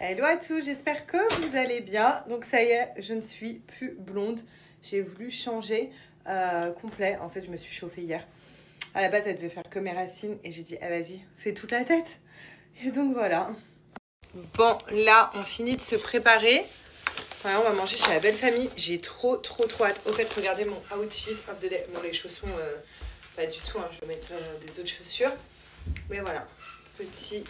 Hello à tous, j'espère que vous allez bien. Donc ça y est, je ne suis plus blonde. J'ai voulu changer complet. En fait, je me suis chauffée hier. À la base, elle devait faire que mes racines. Et j'ai dit, ah, vas-y, fais toute la tête. Et donc voilà. Bon, là, on finit de se préparer. Voilà, on va manger chez la belle famille. J'ai trop hâte. Au fait, regardez mon outfit. Bon, les chaussons, pas du tout. Hein. Je vais mettre des autres chaussures. Mais voilà, petit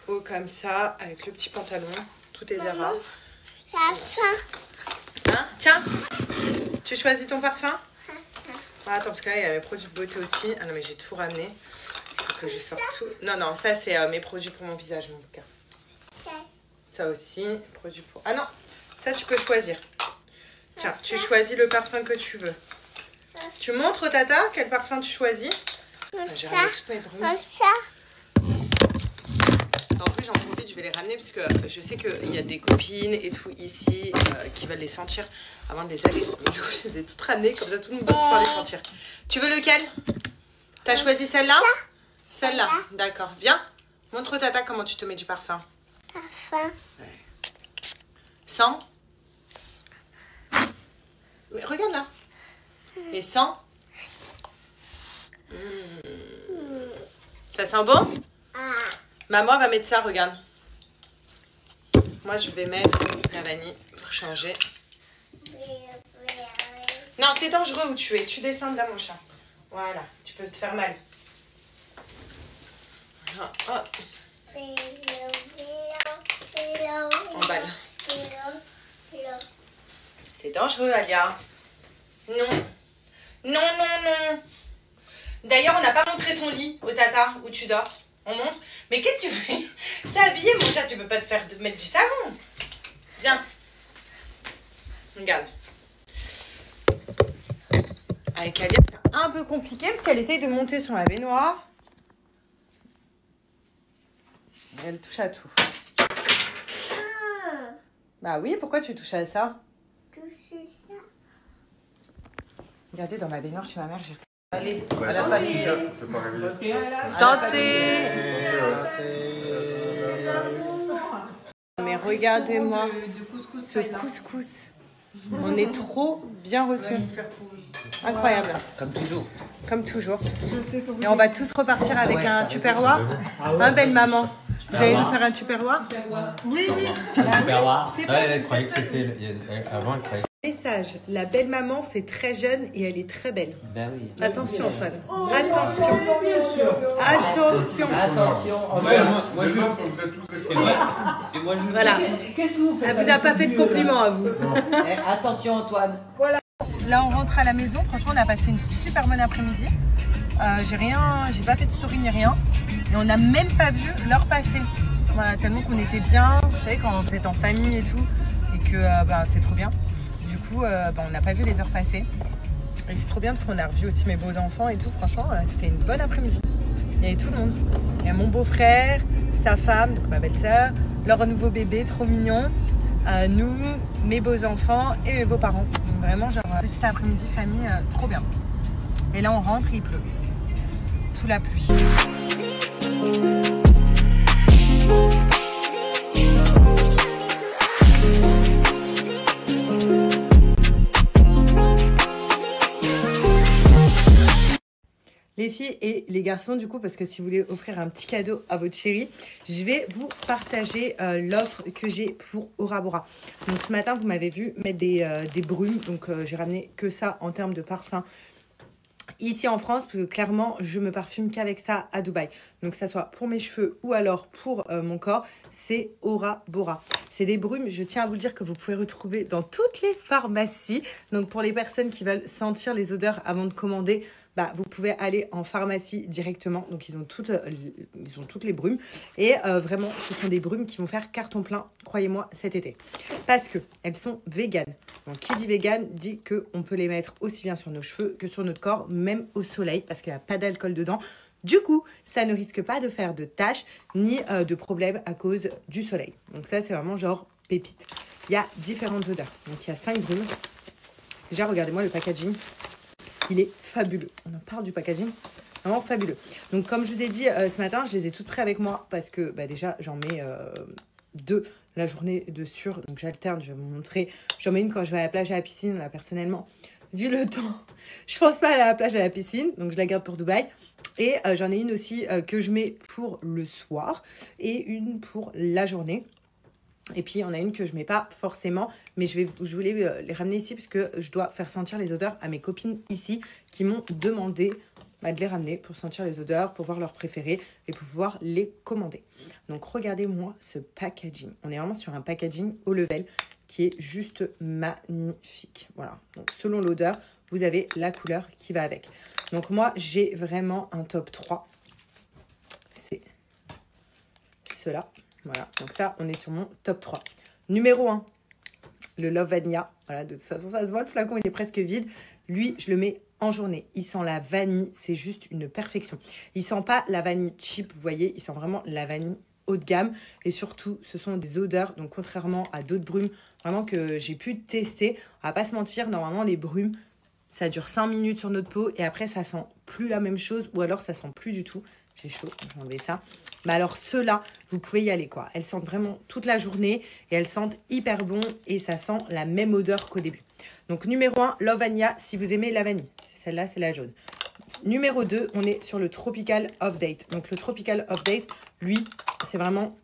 haut comme ça, avec le petit pantalon. Tout est Zara. Hein? Tiens, tu choisis ton parfum? Ah, attends, parce que là, il y a les produits de beauté aussi. Ah non, mais j'ai tout ramené. Faut que je sorte tout. Non, ça, c'est mes produits pour mon visage, mon bouquin. Ça aussi, produits pour... Ah non, ça, tu peux choisir. Tiens, tu choisis le parfum que tu veux. Tu montres, Tata, quel parfum tu choisis? J'ai ramené toutes mes brumes. En plus, j'en profite, je vais les ramener parce que je sais qu'il y a des copines et tout ici qui veulent les sentir avant de les aller. Du coup, je les ai toutes ramenées, comme ça tout le monde peut pouvoir les sentir. Tu veux lequel? T'as choisi celle-là? Celle-là, d'accord. Viens, montre Tata comment tu te mets du parfum. Parfum. Ouais. Sans? Mais regarde là. Et sans? Ça sent bon? Maman va mettre ça, regarde. Moi, je vais mettre la vanille pour changer. Non, c'est dangereux où tu es. Tu descends de là, mon chat. Voilà, tu peux te faire mal. Emballe. C'est dangereux, Alia. Non. D'ailleurs, on n'a pas montré ton lit au Tata où tu dors. On montre. Mais qu'est-ce que tu fais? T'es habillé, mon chat, tu peux pas te faire mettre du savon. Viens. Regarde. Avec Alia, c'est un peu compliqué parce qu'elle essaye de monter sur la baignoire. Elle touche à tout. Bah oui, pourquoi tu touches à ça? Regardez, dans ma baignoire chez ma mère, j'ai retrouvé. Allez, à la famille. Santé. Mais regardez-moi ce couscous. On est trop bien reçus. Incroyable. Comme toujours. Et on va tous repartir avec un tupperware. Hein, belle maman? Vous allez nous faire un tupperware? Oui. Un tupperware. Elle croyait que c'était... Avant, elle croyait. Message, la belle maman fait très jeune et elle est très belle. Ben oui. Attention Antoine. Attention. Voilà. Elle vous a pas fait de compliments à vous. Attention Antoine. Voilà. Là on rentre à la maison. Franchement on a passé une super bonne après-midi. J'ai pas fait de story ni rien. Et on n'a même pas vu l'heure passer. Voilà, tellement qu'on était bien. Vous savez quand vous êtes en famille et tout. Et que c'est trop bien. Du coup, on n'a pas vu les heures passer. Et c'est trop bien parce qu'on a revu aussi mes beaux-enfants et tout. Franchement, c'était une bonne après-midi. Il y avait tout le monde. Il y a mon beau-frère, sa femme, donc ma belle-sœur, leur nouveau bébé, trop mignon. Nous, mes beaux-enfants et mes beaux-parents. Donc vraiment, genre, petite après-midi famille, trop bien. Et là, on rentre et il pleut. Sous la pluie. Les filles et les garçons, du coup, parce que si vous voulez offrir un petit cadeau à votre chérie, je vais vous partager l'offre que j'ai pour Aura Bora. Donc ce matin, vous m'avez vu mettre des brumes. Donc j'ai ramené que ça en termes de parfum ici en France, parce que clairement, je me parfume qu'avec ça à Dubaï. Donc que ça soit pour mes cheveux ou alors pour mon corps, c'est Aura Bora. C'est des brumes, je tiens à vous le dire, que vous pouvez retrouver dans toutes les pharmacies. Donc pour les personnes qui veulent sentir les odeurs avant de commander, vous pouvez aller en pharmacie directement. Donc, ils ont toutes les brumes. Et vraiment, ce sont des brumes qui vont faire carton plein, croyez-moi, cet été. Parce qu'elles sont véganes. Donc, qui dit vegan dit qu'on peut les mettre aussi bien sur nos cheveux que sur notre corps, même au soleil, parce qu'il n'y a pas d'alcool dedans. Du coup, ça ne risque pas de faire de taches ni de problèmes à cause du soleil. Donc, ça, c'est vraiment genre pépite. Il y a différentes odeurs. Donc, il y a 5 brumes. Déjà, regardez-moi le packaging. Il est fabuleux. On en parle du packaging. Vraiment fabuleux. Donc, comme je vous ai dit ce matin, je les ai toutes prêtes avec moi parce que déjà, j'en mets 2 la journée de sûr. Donc j'alterne, je vais vous montrer. J'en mets une quand je vais à la plage, à la piscine. Là, personnellement, vu le temps, je pense pas aller à la plage, à la piscine. Donc je la garde pour Dubaï. Et j'en ai une aussi que je mets pour le soir et une pour la journée. Et puis, on a une que je ne mets pas forcément, mais je voulais les ramener ici parce que je dois faire sentir les odeurs à mes copines ici qui m'ont demandé de les ramener pour sentir les odeurs, pour voir leurs préférés et pour pouvoir les commander. Donc, regardez-moi ce packaging. On est vraiment sur un packaging haut level qui est juste magnifique. Voilà. Donc, selon l'odeur, vous avez la couleur qui va avec. Donc, moi, j'ai vraiment un top 3. C'est ceux-là. Voilà, donc ça, on est sur mon top 3. Numéro 1, le Love Vanilla. Voilà, de toute façon, ça se voit, le flacon, il est presque vide. Lui, je le mets en journée. Il sent la vanille, c'est juste une perfection. Il sent pas la vanille cheap, vous voyez, il sent vraiment la vanille haut de gamme. Et surtout, ce sont des odeurs, donc contrairement à d'autres brumes, vraiment que j'ai pu tester. On va pas se mentir, normalement, les brumes, ça dure 5 minutes sur notre peau et après, ça sent plus la même chose ou alors ça sent plus du tout. J'ai chaud, je vais enlever ça. Mais alors, ceux-là, vous pouvez y aller, quoi. Elles sentent vraiment toute la journée et elles sentent hyper bon et ça sent la même odeur qu'au début. Donc, numéro 1, Love Vanilla, si vous aimez la vanille. Celle-là, c'est la jaune. Numéro 2, on est sur le Tropical Off Date. Donc, le Tropical Off Date, lui, c'est vraiment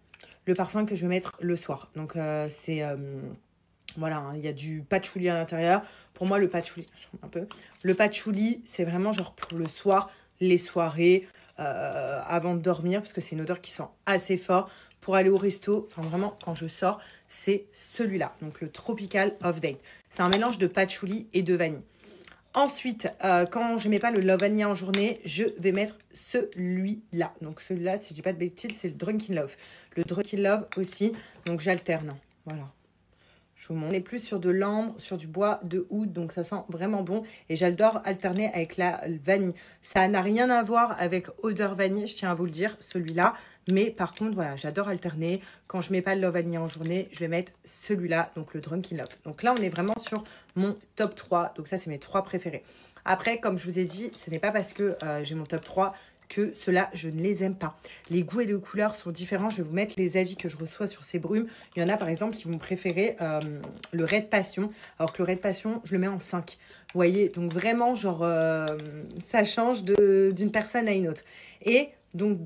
le parfum que je vais mettre le soir. Donc, voilà, hein, il y a du patchouli à l'intérieur. Pour moi, le patchouli, un peu. Le patchouli, c'est vraiment genre pour le soir, les soirées, avant de dormir, parce que c'est une odeur qui sent assez fort. Pour aller au resto, enfin vraiment, quand je sors, c'est celui-là. Donc, le Tropical Off Date. C'est un mélange de patchouli et de vanille. Ensuite, quand je ne mets pas le Love Vanilla en journée, je vais mettre celui-là. Donc, celui-là, si je ne dis pas de bêtises, c'est le Drunken Love. Le Drunken Love aussi. Donc, j'alterne. Voilà. On est plus sur de l'ambre, sur du bois de oud, donc ça sent vraiment bon. Et j'adore alterner avec la vanille. Ça n'a rien à voir avec odeur vanille, je tiens à vous le dire, celui-là. Mais par contre, voilà, j'adore alterner. Quand je ne mets pas le Love Vanilla en journée, je vais mettre celui-là, donc le Drunken Love. Donc là, on est vraiment sur mon top 3. Donc ça, c'est mes 3 préférés. Après, comme je vous ai dit, ce n'est pas parce que j'ai mon top 3 que ceux-là, je ne les aime pas. Les goûts et les couleurs sont différents. Je vais vous mettre les avis que je reçois sur ces brumes. Il y en a, par exemple, qui vont préférer le Red Passion, alors que le Red Passion, je le mets en 5. Vous voyez, donc vraiment, genre, ça change d'une personne à une autre. Et donc,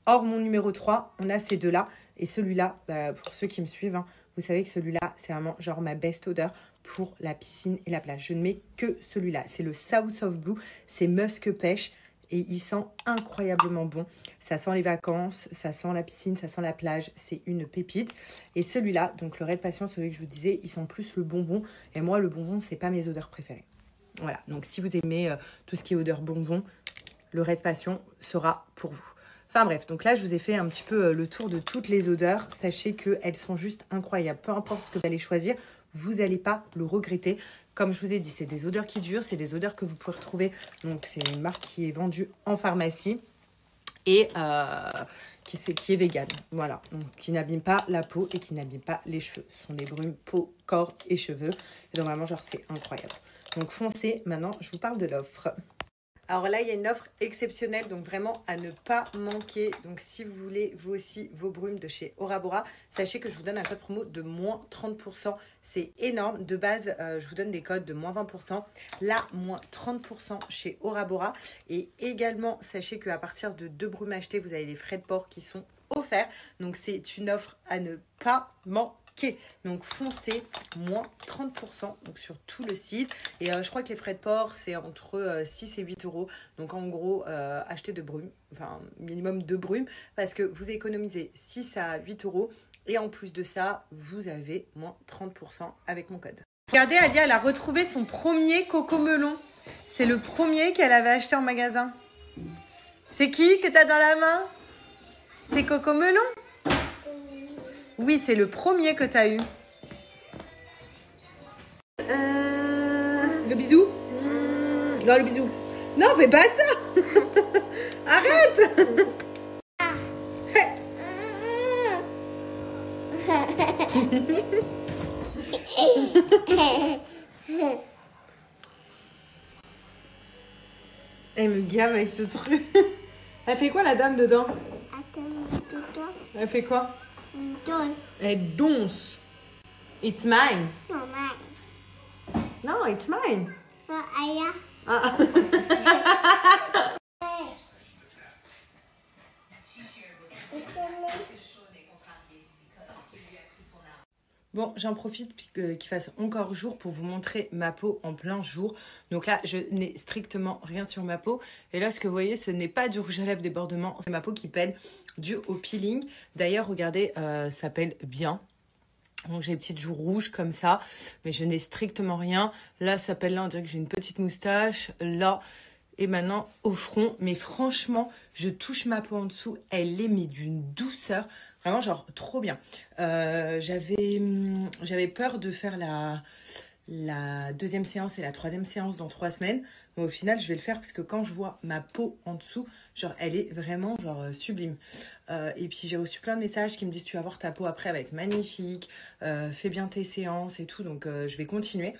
hors mon numéro 3, on a ces deux-là. Et celui-là, pour ceux qui me suivent, hein, vous savez que celui-là, c'est vraiment genre ma best odeur pour la piscine et la plage. Je ne mets que celui-là. C'est le South of Blue, c'est Musque Pêche. Et il sent incroyablement bon. Ça sent les vacances, ça sent la piscine, ça sent la plage. C'est une pépite. Et celui-là, donc le Red Passion, celui que je vous disais, il sent plus le bonbon. Et moi, le bonbon, c'est pas mes odeurs préférées. Voilà. Donc, si vous aimez tout ce qui est odeur bonbon, le Red Passion sera pour vous. Enfin bref, donc là, je vous ai fait un petit peu le tour de toutes les odeurs. Sachez qu'elles sont juste incroyables. Peu importe ce que vous allez choisir, vous n'allez pas le regretter. Comme je vous ai dit, c'est des odeurs qui durent, c'est des odeurs que vous pouvez retrouver. Donc, c'est une marque qui est vendue en pharmacie et qui est végane. Voilà, donc qui n'abîme pas la peau et qui n'abîme pas les cheveux. Ce sont des brumes peau, corps et cheveux. Et donc, vraiment, genre, c'est incroyable. Donc, foncez. Maintenant, je vous parle de l'offre. Alors là, il y a une offre exceptionnelle, donc vraiment à ne pas manquer. Donc si vous voulez, vous aussi, vos brumes de chez Aura Bora, sachez que je vous donne un code promo de moins 30%. C'est énorme. De base, je vous donne des codes de moins 20%. Là, moins 30% chez Aura Bora. Et également, sachez qu'à partir de 2 brumes achetées, vous avez les frais de port qui sont offerts. Donc c'est une offre à ne pas manquer. Donc foncez, moins 30% donc sur tout le site. Et je crois que les frais de port, c'est entre 6 et 8 euros. Donc en gros, achetez 2 brumes, enfin minimum 2 brumes, parce que vous économisez 6 à 8 euros. Et en plus de ça, vous avez moins 30% avec mon code. Regardez, Alia, elle a retrouvé son premier coco-melon. C'est le premier qu'elle avait acheté en magasin. C'est qui que tu as dans la main? C'est coco-melon? Oui, c'est le premier que tu as eu. Le bisou? Non, le bisou. Non, fais pas ça. Arrête. Elle me gave avec ce truc. Elle fait quoi, la dame, dedans? Elle fait quoi? Don't. Elle donce. It's mine. No, mine. No, it's mine. No, Aya. Ah. Bon, j'en profite qu'il fasse encore jour pour vous montrer ma peau en plein jour. Donc là, je n'ai strictement rien sur ma peau. Et là, ce que vous voyez, ce n'est pas du rouge à lèvres débordement. C'est ma peau qui pèle dû au peeling. D'ailleurs, regardez, ça pèle bien. Donc j'ai les petites joues rouges comme ça. Mais je n'ai strictement rien. Là, ça pèle là, on dirait que j'ai une petite moustache. Là, et maintenant au front. Mais franchement, je touche ma peau en dessous. Elle est mais d'une douceur. Vraiment, genre, trop bien. J'avais peur de faire la deuxième séance et la troisième séance dans 3 semaines. Mais au final, je vais le faire parce que quand je vois ma peau en dessous, genre, elle est vraiment, genre, sublime. Et puis, j'ai reçu plein de messages qui me disent « Tu vas voir ta peau après, elle va être magnifique. Fais bien tes séances et tout. » Donc, je vais continuer.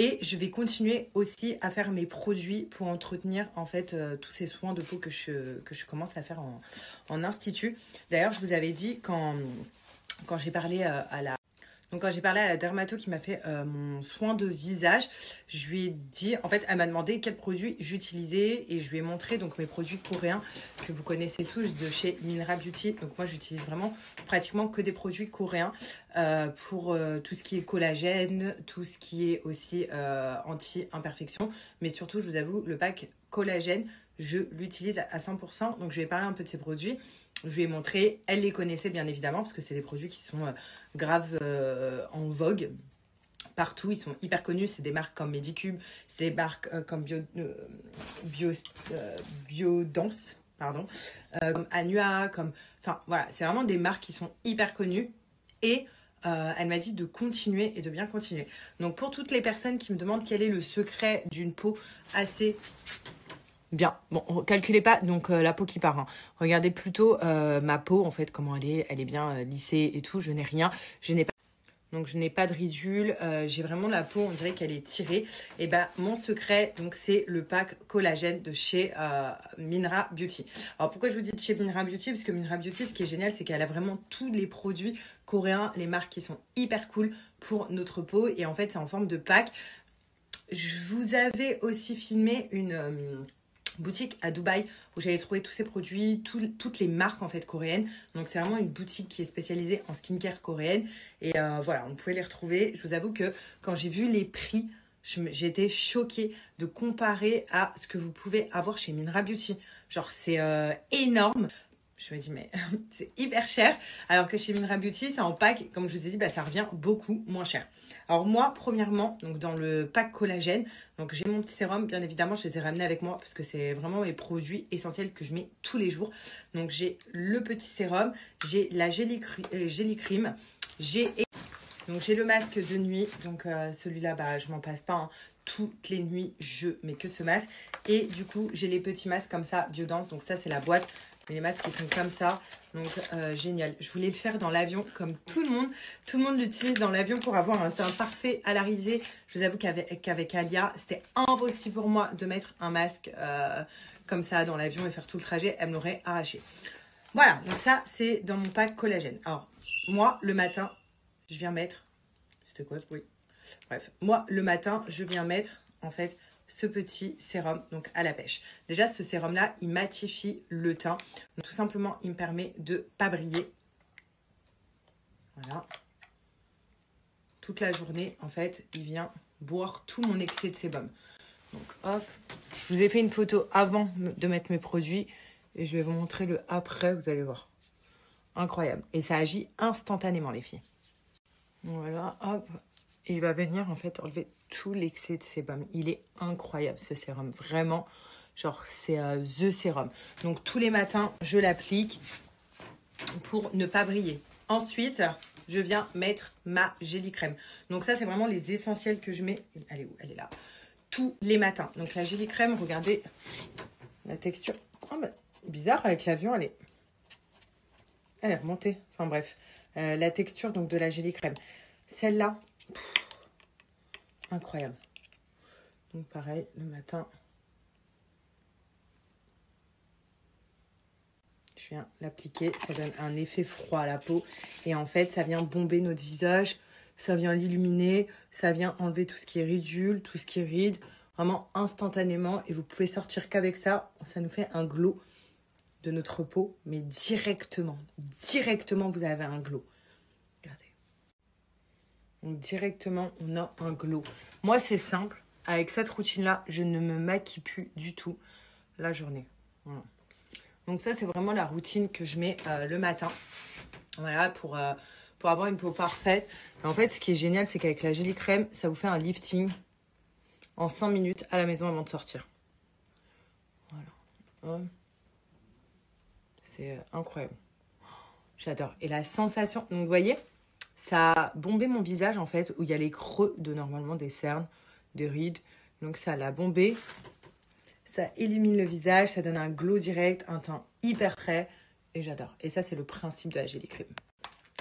Et je vais continuer aussi à faire mes produits pour entretenir en fait tous ces soins de peau que je commence à faire en institut. D'ailleurs, je vous avais dit quand j'ai parlé quand j'ai parlé à la dermato qui m'a fait mon soin de visage, je lui ai dit, en fait, elle m'a demandé quels produits j'utilisais et je lui ai montré donc mes produits coréens que vous connaissez tous de chez Minra Beauty. Donc moi, j'utilise vraiment pratiquement que des produits coréens pour tout ce qui est collagène, tout ce qui est aussi anti-imperfection. Mais surtout, je vous avoue, le pack collagène, je l'utilise à 100%. Donc je vais parler un peu de ces produits. Je lui ai montré, elle les connaissait bien évidemment parce que c'est des produits qui sont grave en vogue partout, ils sont hyper connus, c'est des marques comme Medicube, c'est des marques comme Biodance, pardon, comme Anua, comme, enfin voilà, c'est vraiment des marques qui sont hyper connues et elle m'a dit de continuer et de bien continuer. Donc pour toutes les personnes qui me demandent quel est le secret d'une peau assez bien, bon, calculez pas donc la peau qui part, hein. Regardez plutôt ma peau en fait, comment elle est bien lissée et tout, je n'ai rien, je n'ai pas de ridules, j'ai vraiment la peau, on dirait qu'elle est tirée. Et ben mon secret, donc c'est le pack collagène de chez Minra Beauty. Alors pourquoi je vous dis de chez Minra Beauty? Parce que Minra Beauty, ce qui est génial, c'est qu'elle a vraiment tous les produits coréens, les marques qui sont hyper cool pour notre peau. Et en fait, c'est en forme de pack. Je vous avais aussi filmé une boutique à Dubaï où j'avais trouvé tous ces produits, toutes les marques en fait coréennes. Donc c'est vraiment une boutique qui est spécialisée en skincare coréenne. Et voilà, on pouvait les retrouver. Je vous avoue que quand j'ai vu les prix, j'étais choquée de comparer à ce que vous pouvez avoir chez Minra Beauty. Genre c'est énorme. Je me dis mais c'est hyper cher. Alors que chez Minra Beauty, c'est en pack, comme je vous ai dit, bah, ça revient beaucoup moins cher. Alors moi, premièrement, donc dans le pack collagène, donc j'ai mon petit sérum, bien évidemment, je les ai ramenés avec moi parce que c'est vraiment mes produits essentiels que je mets tous les jours. Donc j'ai le petit sérum, j'ai la Jelly Cream, j'ai le masque de nuit, donc celui-là, bah, je m'en passe pas, hein. Toutes les nuits, je mets que ce masque. Et du coup, j'ai les petits masques comme ça, Biodance, donc ça c'est la boîte. Les masques qui sont comme ça, donc génial. Je voulais le faire dans l'avion comme tout le monde l'utilise dans l'avion pour avoir un teint parfait à la risée. Je vous avoue qu'avec Alia, c'était impossible pour moi de mettre un masque comme ça dans l'avion et faire tout le trajet. Elle me l'aurait arraché. Voilà, donc ça c'est dans mon pack collagène. Alors moi le matin, je viens mettre, c'était quoi ce bruit? Bref, moi le matin, je viens mettre en fait ce petit sérum donc à la pêche. Déjà ce sérum là il matifie le teint, donc, tout simplement il me permet de pas briller, voilà, toute la journée en fait il vient boire tout mon excès de sébum. Donc hop, je vous ai fait une photo avant de mettre mes produits et je vais vous montrer le après, vous allez voir, incroyable, et ça agit instantanément les filles. Voilà, hop. Et il va venir en fait enlever tout l'excès de sébum. Il est incroyable ce sérum, vraiment. Genre c'est the sérum. Donc tous les matins je l'applique pour ne pas briller. Ensuite je viens mettre ma Jelly Crème. Donc ça c'est vraiment les essentiels que je mets. Elle est où? Elle est là. Tous les matins. Donc la Jelly Crème, regardez la texture. Oh, bah, bizarre avec l'avion, elle est remontée. Enfin bref, la texture donc de la Jelly Crème. Celle-là, incroyable. Donc pareil, le matin. Je viens l'appliquer, ça donne un effet froid à la peau. Et en fait, ça vient bomber notre visage, ça vient l'illuminer, ça vient enlever tout ce qui est ridule, tout ce qui est ride, vraiment instantanément. Et vous pouvez sortir qu'avec ça, ça nous fait un glow de notre peau, mais directement, vous avez un glow. Regardez. Donc directement, on a un glow. Moi, c'est simple. Avec cette routine-là, je ne me maquille plus du tout la journée. Voilà. Donc ça, c'est vraiment la routine que je mets le matin. Voilà, pour avoir une peau parfaite. Et en fait, ce qui est génial, c'est qu'avec la Jelly Crème, ça vous fait un lifting en 5 minutes à la maison avant de sortir. Voilà. C'est incroyable. J'adore. Et la sensation, donc vous voyez, ça a bombé mon visage en fait, où il y a les creux de normalement des cernes, des rides. Donc ça l'a bombé. Ça illumine le visage, ça donne un glow direct, un teint hyper frais. Et j'adore. Et ça, c'est le principe de la Jelly Crème.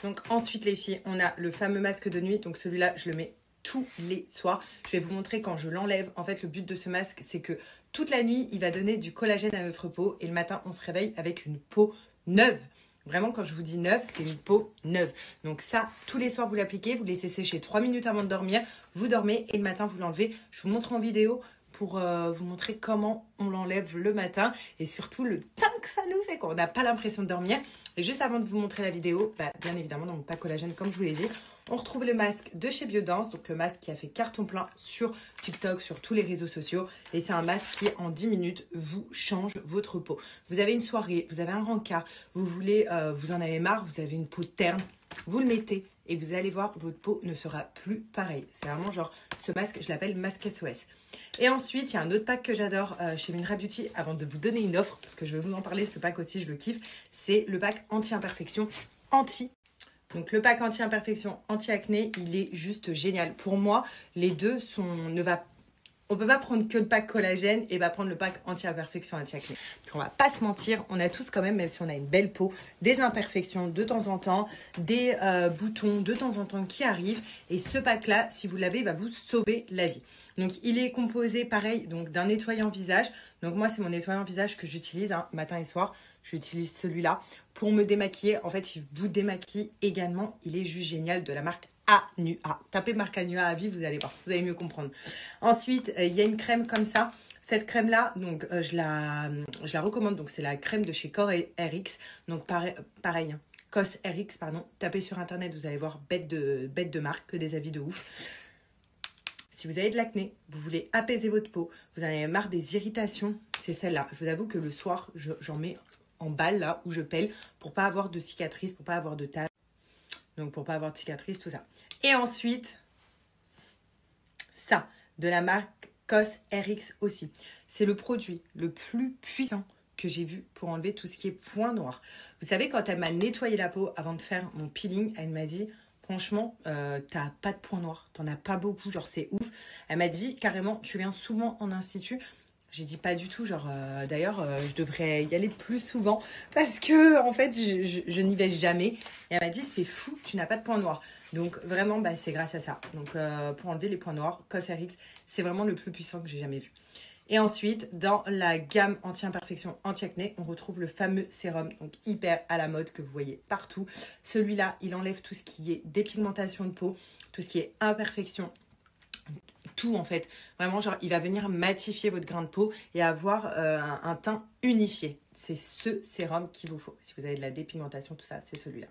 Donc ensuite, les filles, on a le fameux masque de nuit. Donc celui-là, je le mets tous les soirs. Je vais vous montrer quand je l'enlève. En fait, le but de ce masque, c'est que toute la nuit, il va donner du collagène à notre peau. Et le matin, on se réveille avec une peau neuve. Vraiment, quand je vous dis neuve, c'est une peau neuve. Donc ça, tous les soirs, vous l'appliquez. Vous laissez sécher 3 minutes avant de dormir. Vous dormez et le matin, vous l'enlevez. Je vous montre en vidéo pour vous montrer comment on l'enlève le matin et surtout le teint que ça nous fait, qu'on n'a pas l'impression de dormir. Et juste avant de vous montrer la vidéo, bien évidemment, dans mon pack collagène, comme je vous l'ai dit, on retrouve le masque de chez Biodance, donc le masque qui a fait carton plein sur TikTok, sur tous les réseaux sociaux. Et c'est un masque qui, en 10 minutes, vous change votre peau. Vous avez une soirée, vous avez un rencard, vous voulez, vous en avez marre, vous avez une peau terne, vous le mettez et vous allez voir, votre peau ne sera plus pareille. C'est vraiment genre, ce masque, je l'appelle masque SOS. Et ensuite, il y a un autre pack que j'adore chez Minra Beauty, avant de vous donner une offre, parce que je vais vous en parler, ce pack aussi, je le kiffe. C'est le pack anti-imperfection, Donc le pack anti-imperfection, anti-acné, il est juste génial. Pour moi, les deux on peut pas prendre que le pack collagène et va prendre le pack anti-imperfection, anti-acné. Parce qu'on va pas se mentir, on a tous quand même si on a une belle peau, des imperfections de temps en temps, des boutons de temps en temps qui arrivent. Et ce pack-là, si vous l'avez, il va vous sauver la vie. Donc il est composé, pareil, donc d'un nettoyant visage. Donc moi, c'est mon nettoyant visage que j'utilise matin et soir. J'utilise celui-là pour me démaquiller. En fait, il vous démaquille également. Il est juste génial, de la marque Anua. Tapez marque Anua à vie, vous allez voir, vous allez mieux comprendre. Ensuite, il y a une crème comme ça. Cette crème-là, donc je la recommande. Donc c'est la crème de chez COSRX. Donc pareil, COSRX, pardon. Tapez sur internet, vous allez voir bête de marque, que des avis de ouf. Si vous avez de l'acné, vous voulez apaiser votre peau, vous en avez marre des irritations, c'est celle-là. Je vous avoue que le soir, j'en mets en balle là où je pèle pour pas avoir de cicatrices, pour pas avoir de taches. Donc pour pas avoir de cicatrices, tout ça. Et ensuite, ça, de la marque COSRX aussi. C'est le produit le plus puissant que j'ai vu pour enlever tout ce qui est points noirs. Vous savez, quand elle m'a nettoyé la peau avant de faire mon peeling, elle m'a dit... Franchement, t'as pas de points noirs, t'en as pas beaucoup, genre c'est ouf. Elle m'a dit carrément, tu viens souvent en institut. J'ai dit pas du tout, genre d'ailleurs je devrais y aller plus souvent parce que en fait je n'y vais jamais. Et elle m'a dit c'est fou, tu n'as pas de points noirs. Donc vraiment c'est grâce à ça. Donc pour enlever les points noirs, COSRX, c'est vraiment le plus puissant que j'ai jamais vu. Et ensuite, dans la gamme anti-imperfection, anti-acné, on retrouve le fameux sérum, donc hyper à la mode, que vous voyez partout. Celui-là, il enlève tout ce qui est dépigmentation de peau, tout ce qui est imperfection, tout en fait. Vraiment, genre, il va venir matifier votre grain de peau et avoir un teint unifié. C'est ce sérum qu'il vous faut. Si vous avez de la dépigmentation, tout ça, c'est celui-là.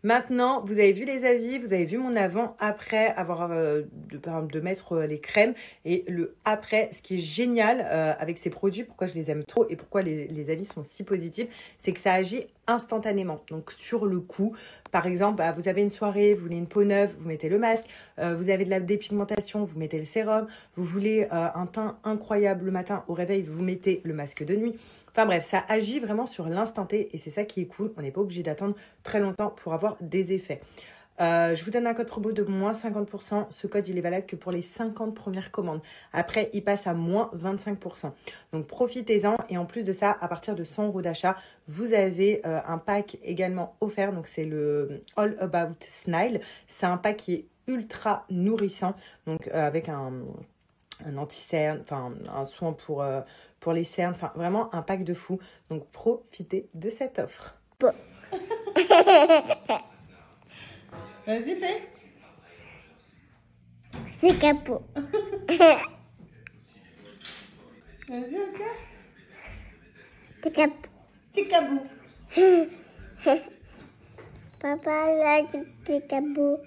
Maintenant, vous avez vu les avis, vous avez vu mon avant, après avoir de mettre les crèmes et le après. Ce qui est génial avec ces produits, pourquoi je les aime trop et pourquoi les avis sont si positifs, c'est que ça agit instantanément. Donc sur le coup, par exemple, vous avez une soirée, vous voulez une peau neuve, vous mettez le masque, vous avez de la dépigmentation, vous mettez le sérum, vous voulez un teint incroyable le matin au réveil, vous mettez le masque de nuit. Enfin bref, ça agit vraiment sur l'instant T et c'est ça qui est cool. On n'est pas obligé d'attendre très longtemps pour avoir des effets. Je vous donne un code promo de moins 50%. Ce code, il est valable que pour les 50 premières commandes. Après, il passe à moins 25%. Donc, profitez-en. Et en plus de ça, à partir de 100 € d'achat, vous avez un pack également offert. Donc, c'est le All About Smile. C'est un pack qui est ultra nourrissant. Donc, avec un anti-cerne, enfin un soin pour les cernes, enfin vraiment un pack de fou. Donc profitez de cette offre. Vas-y, fais. C'est capot. Vas-y, encore. C'est capot. Petit cabou. Papa, là, c'est capot.